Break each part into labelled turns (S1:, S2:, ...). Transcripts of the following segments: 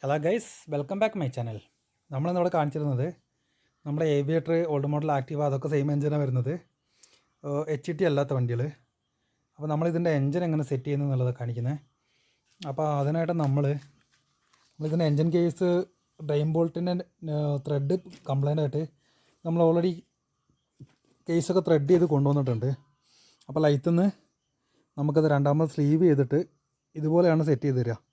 S1: Hello guys, welcome back my channel. നമ്മളിന്നിവിടെ കാണിച്ചിരുന്നത് നമ്മുടെ ഏവിയേറ്റർ, ഓൾഡ് മോഡൽ ആക്റ്റീവ, അതൊക്കെ സെയിം എഞ്ചിനാണ് വരുന്നത്, HT അല്ലാത്ത വണ്ടികൾ. അപ്പോൾ നമ്മളിതിൻ്റെ എഞ്ചിൻ എങ്ങനെ സെറ്റ് ചെയ്യുന്നു എന്നുള്ളത് കാണിക്കുന്നത്. അപ്പോൾ അതിനായിട്ട് നമ്മളിതിൻ്റെ എഞ്ചിൻ കേസ് ഡ്രെയിൻ ബോൾട്ടിൻ്റെ ത്രെഡ് കംപ്ലൈൻ്റ് ആയിട്ട് നമ്മൾ ഓൾറെഡി കേസൊക്കെ ത്രെഡ് ചെയ്ത് കൊണ്ടുവന്നിട്ടുണ്ട്. അപ്പോൾ ലൈറ്റിൽ നിന്ന് നമുക്കത് രണ്ടാമത് സ്ലീവ് ചെയ്തിട്ട് ഇതുപോലെയാണ് സെറ്റ് ചെയ്ത് തരിക.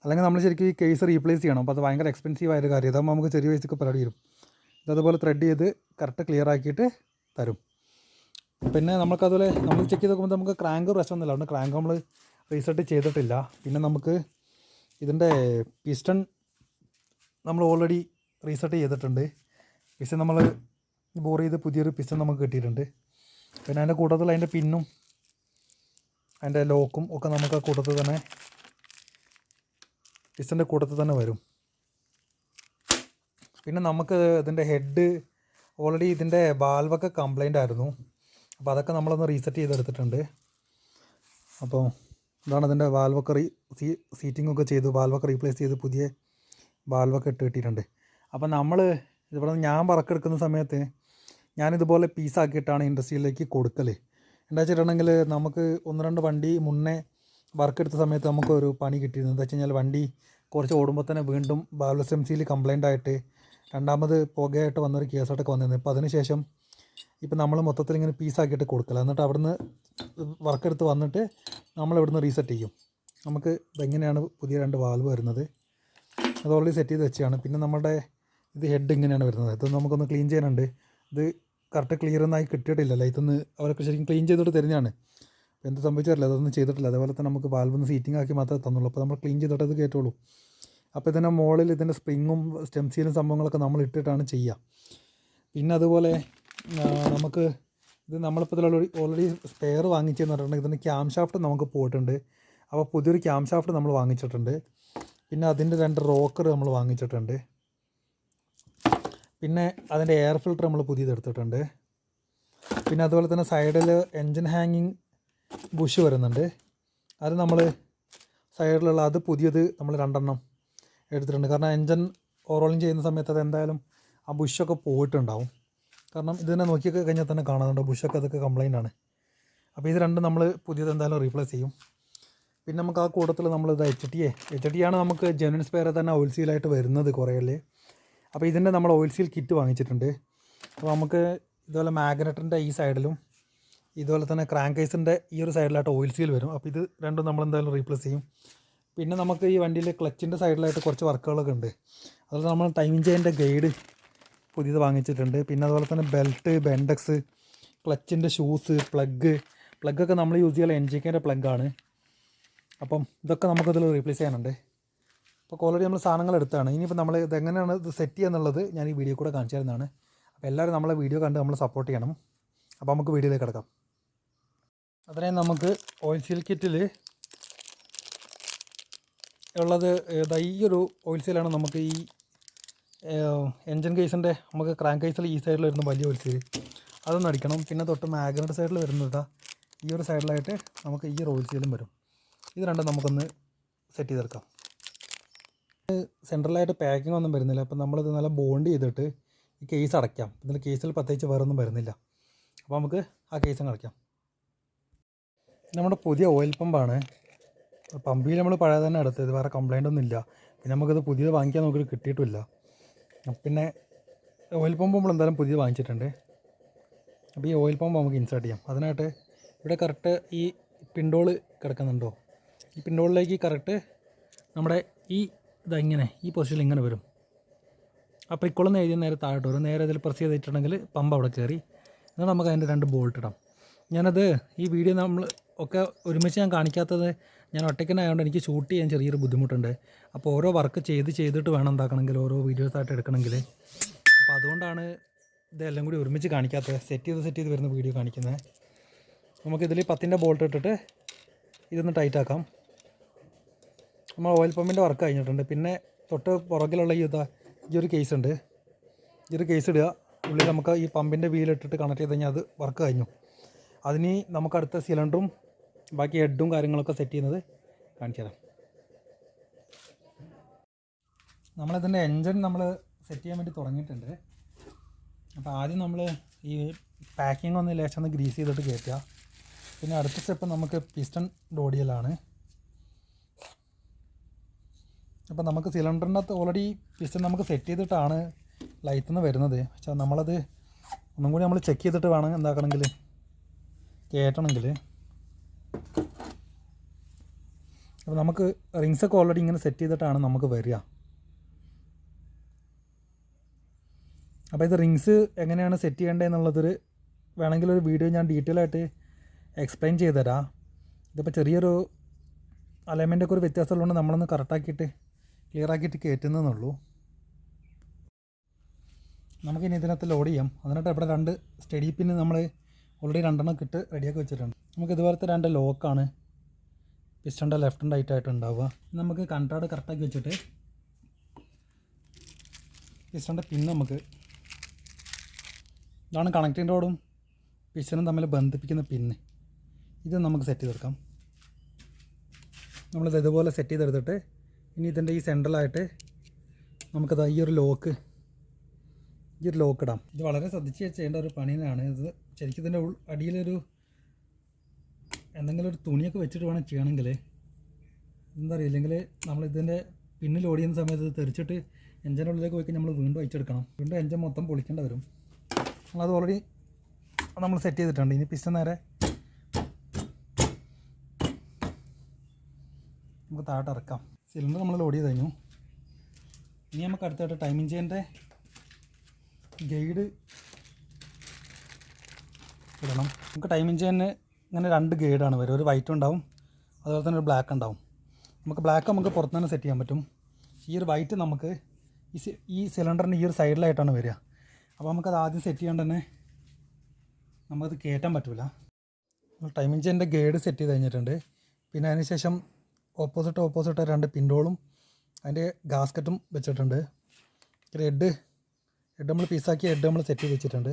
S1: അല്ലെങ്കിൽ നമ്മൾ ശരിക്കും ഈ കേസ് റീപ്ലേസ് ചെയ്യണം. അപ്പോൾ അത് ഭയങ്കര എക്സ്പെൻസീവ് ആയൊരു കാര്യം. ഇതാകുമ്പോൾ നമുക്ക് ചെറിയ പൈസക്ക് പരിപാടി വരും. ഇതതുപോലെ ത്രെഡ് ചെയ്ത് കറക്റ്റ് ക്ലിയർ ആക്കിയിട്ട് തരും. പിന്നെ നമുക്കതുപോലെ നമ്മൾ ചെക്ക് ചെയ്ത് നോക്കുമ്പോൾ നമുക്ക് ക്രാങ്ക് പ്രശ്നമൊന്നുമില്ല. അതുകൊണ്ട് ക്രാങ്ക് നമ്മൾ റീസെറ്റ് ചെയ്തിട്ടില്ല. പിന്നെ നമുക്ക് ഇതിൻ്റെ പിസ്റ്റൺ നമ്മൾ ഓൾറെഡി റീസെറ്റ് ചെയ്തിട്ടുണ്ട്. പിസ്റ്റൺ നമ്മൾ ബോർ ചെയ്ത് പുതിയൊരു പിസ്റ്റൺ നമുക്ക് കിട്ടിയിട്ടുണ്ട്. പിന്നെ അതിൻ്റെ കൂട്ടത്തിൽ അതിൻ്റെ പിന്നും അതിൻ്റെ ലോക്കും ഒക്കെ നമുക്ക് ആ കൂട്ടത്തിൽ തന്നെ പിസ്റ്റൻ്റെ കൂട്ടത്തിൽ തന്നെ വരും. പിന്നെ നമുക്ക് ഇതിൻ്റെ ഹെഡ് ഓൾറെഡി ഇതിൻ്റെ വാൽവൊക്കെ കംപ്ലൈൻ്റ് ആയിരുന്നു. അപ്പോൾ അതൊക്കെ നമ്മളൊന്ന് റീസെറ്റ് ചെയ്തെടുത്തിട്ടുണ്ട്. അപ്പോൾ ഇതാണ് ഇതിൻ്റെ വാൽവൊക്കെ സീറ്റിങ്ങൊക്കെ ചെയ്തു, വാൽവൊക്കെ റീപ്ലേസ് ചെയ്ത് പുതിയ വാൽവൊക്കെ ഇട്ട് കിട്ടിയിട്ടുണ്ട്. അപ്പോൾ ഇവിടെ ഞാൻ വർക്കെടുക്കുന്ന സമയത്ത് ഞാനിതുപോലെ പീസാക്കിയിട്ടാണ് ഇൻഡസ്ട്രിയിലേക്ക് കൊടുക്കൽ. എന്താ വെച്ചിട്ടുണ്ടെങ്കിൽ നമുക്ക് 1-2 വണ്ടി മുന്നേ വർക്കെടുത്ത സമയത്ത് നമുക്കൊരു പണി കിട്ടിയിരുന്നു. എന്താ വെച്ച് കഴിഞ്ഞാൽ വണ്ടി കുറച്ച് ഓടുമ്പോൾ തന്നെ വീണ്ടും വാൽവ് SMCയിൽ കംപ്ലൈൻ്റ് ആയിട്ട് രണ്ടാമത് പുകയായിട്ട് വന്നൊരു കേസായിട്ടൊക്കെ വന്നിരുന്നു. ഇപ്പോൾ അതിനുശേഷം ഇപ്പോൾ നമ്മൾ മൊത്തത്തിൽ ഇങ്ങനെ പീസാക്കിയിട്ട് കൊടുക്കില്ല. എന്നിട്ട് അവിടുന്ന് വർക്കെടുത്ത് വന്നിട്ട് നമ്മളിവിടുന്ന് റീസെറ്റ് ചെയ്യും. നമുക്ക് ഇതെങ്ങനെയാണ് പുതിയ 2 വാൽവ് വരുന്നത്, അത് ഓൾറെഡി സെറ്റ് ചെയ്ത് വെച്ചാണ്. പിന്നെ നമ്മുടെ ഇത് ഹെഡ് ഇങ്ങനെയാണ് വരുന്നത്. ഇത് നമുക്കൊന്ന് ക്ലീൻ ചെയ്യാനുണ്ട്. ഇത് കറക്റ്റ് ക്ലിയറൊന്നായി കിട്ടിയിട്ടില്ല. ഇതൊന്ന് അവരൊക്കെ ശരിക്കും ക്ലീൻ ചെയ്തിട്ട് തരുന്നതാണ്. എന്ത് സംഭവിച്ചിട്ടില്ല, അതൊന്നും ചെയ്തിട്ടില്ല. അതേപോലെ തന്നെ നമുക്ക് വാൽവൊന്ന് സീറ്റിംഗ് ആക്കി മാത്രമേ തന്നുള്ളൂ. അപ്പോൾ നമ്മൾ ക്ലീൻ ചെയ്തിട്ട് അത് കയറ്റുള്ളൂ. അപ്പോൾ ഇതിൻ്റെ മുകളിൽ ഇതിൻ്റെ സ്പ്രിങ്ങും സ്റ്റെംസീലും സംഭവങ്ങളൊക്കെ നമ്മൾ ഇട്ടിട്ടാണ് ചെയ്യുക. പിന്നെ അതുപോലെ നമുക്ക് ഇത് നമ്മളിപ്പോൾ ഇതിലുള്ള ഓൾറെഡി സ്പെയർ വാങ്ങിച്ചെന്ന് പറഞ്ഞിട്ടുണ്ടെങ്കിൽ ഇതിൻ്റെ ക്യാം ഷാഫ്റ്റ് നമുക്ക് പോയിട്ടുണ്ട്. അപ്പോൾ പുതിയൊരു ക്യാം ഷാഫ്റ്റ് നമ്മൾ വാങ്ങിച്ചിട്ടുണ്ട്. പിന്നെ അതിൻ്റെ 2 റോക്കർ നമ്മൾ വാങ്ങിച്ചിട്ടുണ്ട്. പിന്നെ അതിൻ്റെ എയർ ഫിൽറ്റർ നമ്മൾ പുതിയതെടുത്തിട്ടുണ്ട്. പിന്നെ അതുപോലെ തന്നെ സൈഡിൽ എൻജിൻ ഹാങ്ങിങ് ബുഷ് വരുന്നുണ്ട്. അത് നമ്മൾ സൈഡിലുള്ള അത് പുതിയത് നമ്മൾ 2 എടുത്തിട്ടുണ്ട്. കാരണം എൻജിൻ ഓവറോളിങ് ചെയ്യുന്ന സമയത്ത് അത് എന്തായാലും ആ ബുഷൊക്കെ പോയിട്ടുണ്ടാവും. കാരണം ഇത് തന്നെ നോക്കിയൊക്കെ കഴിഞ്ഞാൽ തന്നെ കാണാറുണ്ട് ബുഷൊക്കെ അതൊക്കെ കംപ്ലൈൻ്റ് ആണ്. അപ്പോൾ ഇത് 2 നമ്മൾ പുതിയത് എന്തായാലും റീപ്ലേസ് ചെയ്യും. പിന്നെ നമുക്ക് ആ കൂട്ടത്തിൽ നമ്മളിത് HT ആണ് നമുക്ക് ജെനുവിൻ സ്പെയർ തന്നെ ഓയിൽ സീലായിട്ട് വരുന്നത് കുറേയല്ലേ. അപ്പോൾ ഇതിൻ്റെ നമ്മൾ ഓയിൽ സീൽ കിറ്റ് വാങ്ങിച്ചിട്ടുണ്ട്. അപ്പോൾ നമുക്ക് ഇതുപോലെ മാഗ്നറ്റിൻ്റെ ഈ സൈഡിലും ഇതുപോലെ തന്നെ ക്രാങ്ക് കേസിൻ്റെ ഈ ഒരു സൈഡിലായിട്ട് ഓയിൽ സീൽ വരും. അപ്പോൾ ഇത് 2 നമ്മളെന്തായാലും റീപ്ലേസ് ചെയ്യും. പിന്നെ നമുക്ക് ഈ വണ്ടിയിൽ ക്ലച്ചിൻ്റെ സൈഡിലായിട്ട് കുറച്ച് വർക്കുകളൊക്കെ ഉണ്ട്. അതുപോലെ നമ്മൾ ടൈമിംഗ് ചെയിൻ്റെ ഗൈഡ് പുതിയത് വാങ്ങിച്ചിട്ടുണ്ട്. പിന്നെ അതുപോലെ തന്നെ ബെൽറ്റ്, ബെൻഡക്സ്, ക്ലച്ചിൻ്റെ ഷൂസ്, പ്ലഗ്ഗൊക്കെ നമ്മൾ യൂസ് ചെയ്യാൻ NGKൻ്റെ പ്ലഗ്ഗാണ്. അപ്പം ഇതൊക്കെ നമുക്കതിൽ റീപ്ലേസ് ചെയ്യാനുണ്ട്. അപ്പോൾ ഓൾറെഡി നമ്മൾ സാധനങ്ങൾ എടുത്താണ്. ഇനിയിപ്പോൾ നമ്മൾ ഇതെങ്ങനെയാണ് ഇത് സെറ്റ് ചെയ്യുക എന്നുള്ളത് ഞാൻ ഈ വീഡിയോ കൂടെ കാണിച്ചു തരുന്നതാണ്. അപ്പോൾ എല്ലാവരും നമ്മളെ വീഡിയോ കണ്ട് നമ്മൾ സപ്പോർട്ട് ചെയ്യണം. അപ്പോൾ നമുക്ക് വീഡിയോയിലേക്ക് കിടക്കാം. അതിനെ നമുക്ക് ഓയിൽ സീൽ കിറ്റിൽ ഉള്ളത് ഈ ഒരു ഓയിൽ സീലാണ്. നമുക്ക് ഈ എൻജിൻ കേസിൻ്റെ നമുക്ക് ക്രാങ്ക് കേസിൽ ഈ സൈഡിൽ വരുന്ന വലിയ ഓയിൽ സീൽ അതൊന്നും അടിക്കണം. പിന്നെ തൊട്ട് മാഗ്നറ്റ് സൈഡിൽ വരുന്നത് ഈ ഒരു സൈഡിലായിട്ട് നമുക്ക് ഈ ഒരു ഓയിൽ സീലും വരും. ഇത് 2 നമുക്കൊന്ന് സെറ്റ് ചെയ്തെടുക്കാം. സെൻട്രലായിട്ട് പാക്കിംഗ് ഒന്നും വരുന്നില്ല. അപ്പോൾ നമ്മളിത് നല്ല ബോണ്ട് ചെയ്തിട്ട് ഈ കേസ് അടയ്ക്കാം. ഇതിൻ്റെ കേസിൽ പ്രത്യേകിച്ച് വേറെ ഒന്നും വരുന്നില്ല. അപ്പോൾ നമുക്ക് ആ കേസും അടയ്ക്കാം. നമ്മുടെ പുതിയ ഓയിൽ പമ്പാണ്. പമ്പിൽ നമ്മൾ പഴയ തന്നെ എടുത്തത്, വേറെ കംപ്ലൈൻ്റ് ഒന്നും ഇല്ല. പിന്നെ നമുക്കത് പുതിയത് വാങ്ങിക്കാൻ നോക്കി കിട്ടിയിട്ടില്ല. പിന്നെ ഓയിൽ പമ്പ് നമ്മൾ എന്തായാലും പുതിയത് വാങ്ങിച്ചിട്ടുണ്ട്. അപ്പോൾ ഈ ഓയിൽ പമ്പ് നമുക്ക് ഇൻസേർട്ട് ചെയ്യാം. അതിനായിട്ട് ഇവിടെ കറക്റ്റ് ഈ പിൻഡോള് കിടക്കുന്നുണ്ടോ, ഈ പിൻഡോളിലേക്ക് കറക്റ്റ് നമ്മുടെ ഇങ്ങനെ ഈ പൊസിഷനിൽ ഇങ്ങനെ വരും. അപ്പോൾ ഇക്കൊള്ളുന്ന എഴുതി നേരെ താഴോട്ട് വരും. നേരെ ഇതിൽ പ്രസ് ചെയ്തിട്ടുണ്ടെങ്കിൽ പമ്പ് അവിടെ കയറി. എന്നിട്ട് നമുക്ക് അതിൻ്റെ 2 ബോൾട്ട് ഇടാം. ഞാനത് ഈ വീഡിയോ നമ്മൾ ഒക്കെ ഒരുമിച്ച് ഞാൻ കാണിക്കാത്തത് ഞാൻ ഒറ്റയ്ക്കനായതുകൊണ്ട് എനിക്ക് ഷൂട്ട് ചെയ്യാൻ ചെറിയൊരു ബുദ്ധിമുട്ടുണ്ട്. അപ്പോൾ ഓരോ വർക്ക് ചെയ്തിട്ട് വേണം എന്താക്കണമെങ്കിൽ ഓരോ വീഡിയോസായിട്ട് എടുക്കണമെങ്കിൽ. അപ്പോൾ അതുകൊണ്ടാണ് ഇതെല്ലാം കൂടി ഒരുമിച്ച് കാണിക്കാത്തത്, സെറ്റ് ചെയ്ത് വരുന്ന വീഡിയോ കാണിക്കുന്നത്. നമുക്കിതിൽ 10ൻ്റെ ബോൾട്ട് ഇട്ടിട്ട് ഇതൊന്ന് ടൈറ്റാക്കാം. നമ്മൾ ഓയിൽ പമ്പിൻ്റെ വർക്ക് കഴിഞ്ഞിട്ടുണ്ട്. പിന്നെ തൊട്ട് പുറകിലുള്ള ഈ ഒരു കേസ് ഉണ്ട്. ഈ ഒരു കേസ് ഇടുക. ഉള്ളിൽ നമുക്ക് ഈ പമ്പിൻ്റെ വീലിട്ടിട്ട് കണക്ട് ചെയ്ത് കഴിഞ്ഞാൽ അത് വർക്ക് കഴിഞ്ഞു. അതിന് നമുക്ക് അടുത്ത സിലിണ്ടറും ബാക്കി ഹെഡും കാര്യങ്ങളൊക്കെ സെറ്റ് ചെയ്യുന്നത് കാണിച്ചു തരാം. നമ്മളിതിൻ്റെ എൻജിൻ നമ്മൾ സെറ്റ് ചെയ്യാൻ വേണ്ടി തുടങ്ങിയിട്ടുണ്ട്. അപ്പോൾ ആദ്യം നമ്മൾ ഈ പാക്കിംഗ് ഒന്ന് ലേശം ഒന്ന് ഗ്രീസ് ചെയ്തിട്ട് കയറ്റുക. പിന്നെ അടുത്ത സ്റ്റെപ്പ് നമുക്ക് പിസ്റ്റൺ ലോഡ് ചെയ്യലാണ്. അപ്പോൾ നമുക്ക് സിലിണ്ടറിനകത്ത് ഓൾറെഡി പിസ്റ്റൺ നമുക്ക് സെറ്റ് ചെയ്തിട്ടാണ് ലൈറ്റിൽ നിന്ന് വരുന്നത്. പക്ഷേ നമ്മളത് ഒന്നും കൂടി നമ്മൾ ചെക്ക് ചെയ്തിട്ട് വേണം എന്താക്കണമെങ്കിൽ കയറ്റണമെങ്കിൽ. അപ്പോൾ നമുക്ക് റിങ്സൊക്കെ ഓൾറെഡി ഇങ്ങനെ സെറ്റ് ചെയ്തിട്ടാണ് നമുക്ക് വരിക. അപ്പോൾ ഇത് റിങ്സ് എങ്ങനെയാണ് സെറ്റ് ചെയ്യേണ്ടത് എന്നുള്ളതൊരു വേണമെങ്കിൽ ഒരു വീഡിയോ ഞാൻ ഡീറ്റെയിൽ ആയിട്ട് എക്സ്പ്ലെയിൻ ചെയ്ത് തരാം. ഇതിപ്പോൾ ചെറിയൊരു അലൈൻമെൻ്റൊക്കെ ഒരു വ്യത്യാസമുള്ളതുകൊണ്ട് നമ്മളൊന്ന് കറക്റ്റാക്കിയിട്ട് ക്ലിയർ ആക്കിയിട്ട് കയറ്റുന്നതെന്നുള്ളൂ. നമുക്കിനി ഇതിനകത്ത് ലോഡ് ചെയ്യാം. അതിനായിട്ട് ഇവിടെ 2 സ്റ്റഡി പിന്ന് നമ്മൾ ഓൾറെഡി 2 ഇട്ട് റെഡിയാക്കി വെച്ചിട്ടുണ്ട്. നമുക്ക് ഇതുപോലത്തെ 2 ലോക്കാണ് പിസ്റ്റൻ്റെ ലെഫ്റ്റ് ആൻഡ് റൈറ്റ് ആയിട്ട് ഉണ്ടാവുക. നമുക്ക് കൺട്രാഡ് കറക്റ്റാക്കി വെച്ചിട്ട് പിസ്റ്റൻ്റെ പിന്ന് നമുക്ക് ഇതാണ് കണക്റ്റിംഗ് റോഡും പിസ്റ്റനും തമ്മിൽ ബന്ധിപ്പിക്കുന്ന പിന്ന്. ഇത് നമുക്ക് സെറ്റ് ചെയ്തെടുക്കാം. നമ്മളിത് ഇതുപോലെ സെറ്റ് ചെയ്തെടുത്തിട്ട് ഇനി ഇതിൻ്റെ ഈ സെൻട്രലായിട്ട് നമുക്കത് ഈ ഒരു ലോക്ക് ഇടാം. ഇത് വളരെ ശ്രദ്ധിച്ച് ചെയ്യേണ്ട ഒരു പണി തന്നെയാണ്. ഇത് ശരിക്കും ഇതിൻ്റെ അടിയിലൊരു എന്തെങ്കിലും ഒരു തുണിയൊക്കെ വെച്ചിട്ട് വേണം ചെയ്യണമെങ്കിൽ. എന്താ പറയുക, ഇല്ലെങ്കിൽ നമ്മളിതിൻ്റെ പിന്നിൽ ലോഡ് ചെയ്യുന്ന സമയത്ത് ഇത് തെറിച്ചിട്ട് എഞ്ചിൻ്റെ ഉള്ളിലേക്ക് പോയി നമ്മൾ വീണ്ടും അയച്ചെടുക്കണം. വീണ്ടും എഞ്ചിൻ മൊത്തം പൊളിക്കേണ്ടി വരും. അത് ഓൾറെഡി നമ്മൾ സെറ്റ് ചെയ്തിട്ടുണ്ട്. ഇനി പിസ്റ്റൺ നേരെ നമുക്ക് താഴോട്ട് ഇറക്കാം. സിലിണ്ടർ നമ്മൾ ലോഡ് ചെയ്ത് കഴിഞ്ഞു. ഇനി നമുക്ക് അടുത്തായിട്ട് ടൈമിംഗ് ചെയിൻ്റെ ഗൈഡ് ഇടണം. നമുക്ക് ടൈമിംഗ് ചെയിന് ഇങ്ങനെ 2 ഗൈഡാണ് വരിക. ഒരു വൈറ്റ് ഉണ്ടാവും, അതുപോലെ തന്നെ ഒരു ബ്ലാക്ക് ഉണ്ടാവും. നമുക്ക് ബ്ലാക്ക് നമുക്ക് പുറത്ത് തന്നെ സെറ്റ് ചെയ്യാൻ പറ്റും. ഈ ഒരു വൈറ്റ് നമുക്ക് ഈ സിലിണ്ടറിൻ്റെ ഈ ഒരു സൈഡിലായിട്ടാണ് വരിക. അപ്പോൾ നമുക്കത് ആദ്യം സെറ്റ് ചെയ്യാണ്ട് തന്നെ നമുക്കത് കയറ്റാൻ പറ്റില്ല. ടൈമിംഗ് ചെയിൻ്റെ ഗൈഡ് സെറ്റ് ചെയ്ത് കഴിഞ്ഞിട്ടുണ്ട്. പിന്നെ അതിന് ശേഷം ഓപ്പോസിറ്റ് 2 പിൻഡോളും അതിൻ്റെ ഗാസ്കറ്റും വെച്ചിട്ടുണ്ട്. ഹെഡ് നമ്മൾ പീസാക്കി ഹെഡ് നമ്മൾ സെറ്റ് ചെയ്ത് വെച്ചിട്ടുണ്ട്.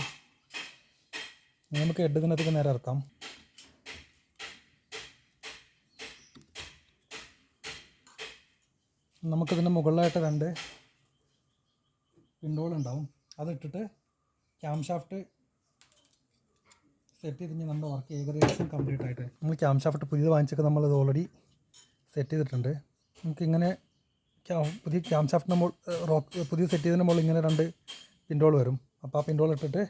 S1: നമുക്ക് ഹെഡ് ഇതിനകത്തേക്ക് നേരെ ഇറക്കാം. നമുക്കിതിൻ്റെ മുകളിലായിട്ട് 2 പിൻഡോളുണ്ടാവും. അതിട്ടിട്ട് ക്യാം ഷാഫ്റ്റ് സെറ്റ് ചെയ്ത് കഴിഞ്ഞാൽ നമ്മുടെ വർക്ക് ഏകദേശം കംപ്ലീറ്റ് ആയിട്ട് നമ്മൾ ക്യാം ഷാഫ്റ്റ് പുതിയത് വാങ്ങിച്ചൊക്കെ നമ്മളിത് ഓൾറെഡി സെറ്റ് ചെയ്തിട്ടുണ്ട്. നമുക്കിങ്ങനെ പുതിയ ക്യാം ഷാഫ്റ്റിൻ്റെ പുതിയ സെറ്റ് ചെയ്തതിൻ്റെ മുകളിൽ ഇങ്ങനെ 2 പിൻഡോൾ വരും. അപ്പോൾ ആ പിൻഡോൾ ഇട്ടിട്ട്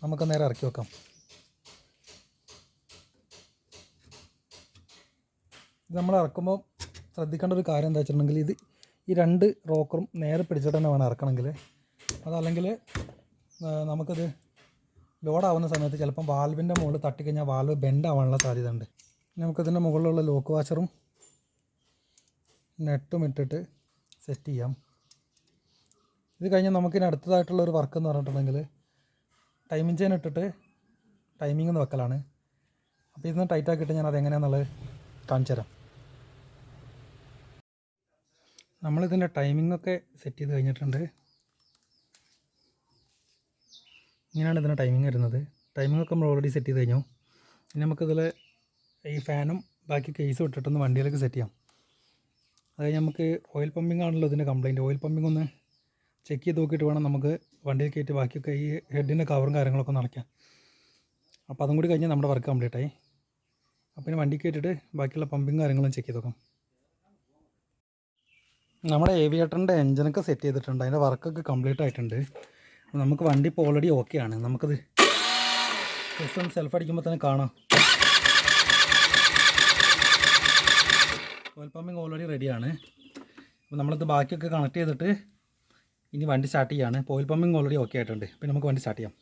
S1: നമുക്ക് നേരെ ഇറക്കി വെക്കാം. ഇത് നമ്മൾ ഇറക്കുമ്പോൾ ശ്രദ്ധിക്കേണ്ട ഒരു കാര്യം എന്താ വെച്ചിട്ടുണ്ടെങ്കിൽ ഈ 2 റോക്കറും നേരെ പിടിച്ചിട്ട് തന്നെ വേണം ഇറക്കണമെങ്കിൽ. അതല്ലെങ്കിൽ നമുക്കത് ലോഡാവുന്ന സമയത്ത് ചിലപ്പം വാൽവിൻ്റെ മുകളിൽ തട്ടിക്കഴിഞ്ഞാൽ വാൽവ് ബെൻഡ് ആവാനുള്ള സാധ്യത ഉണ്ട്. നമുക്കിതിൻ്റെ മുകളിലുള്ള ലോക്ക് വാഷറും നെട്ടും ഇട്ടിട്ട് സെറ്റ് ചെയ്യാം. ഇത് കഴിഞ്ഞാൽ നമുക്കിനി അടുത്തതായിട്ടുള്ളൊരു വർക്ക് എന്ന് പറഞ്ഞിട്ടുണ്ടെങ്കിൽ ടൈമിംഗ് ചെയിൻ ഇട്ടിട്ട് ടൈമിംഗ് എന്ന് വെക്കലാണ്. അപ്പോൾ ഇതൊന്ന് ടൈറ്റാക്കിയിട്ട് ഞാൻ അതെങ്ങനെയാണെന്നുള്ളത് കാണിച്ചു തരാം. നമ്മളിതിൻ്റെ ടൈമിങ്ങൊക്കെ സെറ്റ് ചെയ്ത് കഴിഞ്ഞിട്ടുണ്ട്. ഇങ്ങനെയാണ് ഇതിൻ്റെ ടൈമിംഗ് വരുന്നത്. ടൈമിങ്ങൊക്കെ നമ്മൾ ഓൾറെഡി സെറ്റ് ചെയ്ത് കഴിഞ്ഞു. ഇനി നമുക്കിതിൽ ഈ ഫാനും ബാക്കി കേസും ഇട്ടിട്ടൊന്ന് വണ്ടിയിലേക്ക് സെറ്റ് ചെയ്യാം. അത് കഴിഞ്ഞ് നമുക്ക് ഓയിൽ പമ്പിംഗ് ആണല്ലോ ഇതിൻ്റെ കംപ്ലയിൻറ്റ്. ഓയിൽ പമ്പിംഗ് ഒന്ന് ചെക്ക് ചെയ്ത് നോക്കിയിട്ട് വേണം നമുക്ക് വണ്ടിയിൽ കയറ്റി ബാക്കിയൊക്കെ ഈ ഹെഡിൻ്റെ കവറും കാര്യങ്ങളൊക്കെ ഒന്ന് അടയ്ക്കാം. അപ്പോൾ അതും കൂടി കഴിഞ്ഞാൽ നമ്മുടെ വർക്ക് കംപ്ലീറ്റ് ആയി. അപ്പോൾ ഇനി വണ്ടി കയറ്റിയിട്ട് ബാക്കിയുള്ള പമ്പിങ് കാര്യങ്ങളും ചെക്ക് ചെയ്ത് നോക്കാം. നമ്മുടെ ഏവിയേറ്ററിൻ്റെ എഞ്ചിനൊക്കെ സെറ്റ് ചെയ്തിട്ടുണ്ട്. അതിൻ്റെ വർക്കൊക്കെ കംപ്ലീറ്റ് ആയിട്ടുണ്ട്. നമുക്ക് വണ്ടി ഇപ്പോൾ ഓൾറെഡി ഓക്കെ ആണ്. നമുക്കത് ജസ്റ്റ് ഒന്ന് സെൽഫ് അടിക്കുമ്പോൾ തന്നെ കാണാം. ഓയിൽ പമ്പിങ് ഓൾറെഡി റെഡിയാണ്. അപ്പോൾ നമ്മളിത് ബാക്കിയൊക്കെ കണക്ട് ചെയ്തിട്ട് ഇനി വണ്ടി സ്റ്റാർട്ട് ചെയ്യാണ്. ഓയിൽ പമ്പിങ് ഓൾറെഡി ഓക്കെ ആയിട്ടുണ്ട്. പിന്നെ നമുക്ക് വണ്ടി സ്റ്റാർട്ട് ചെയ്യാം.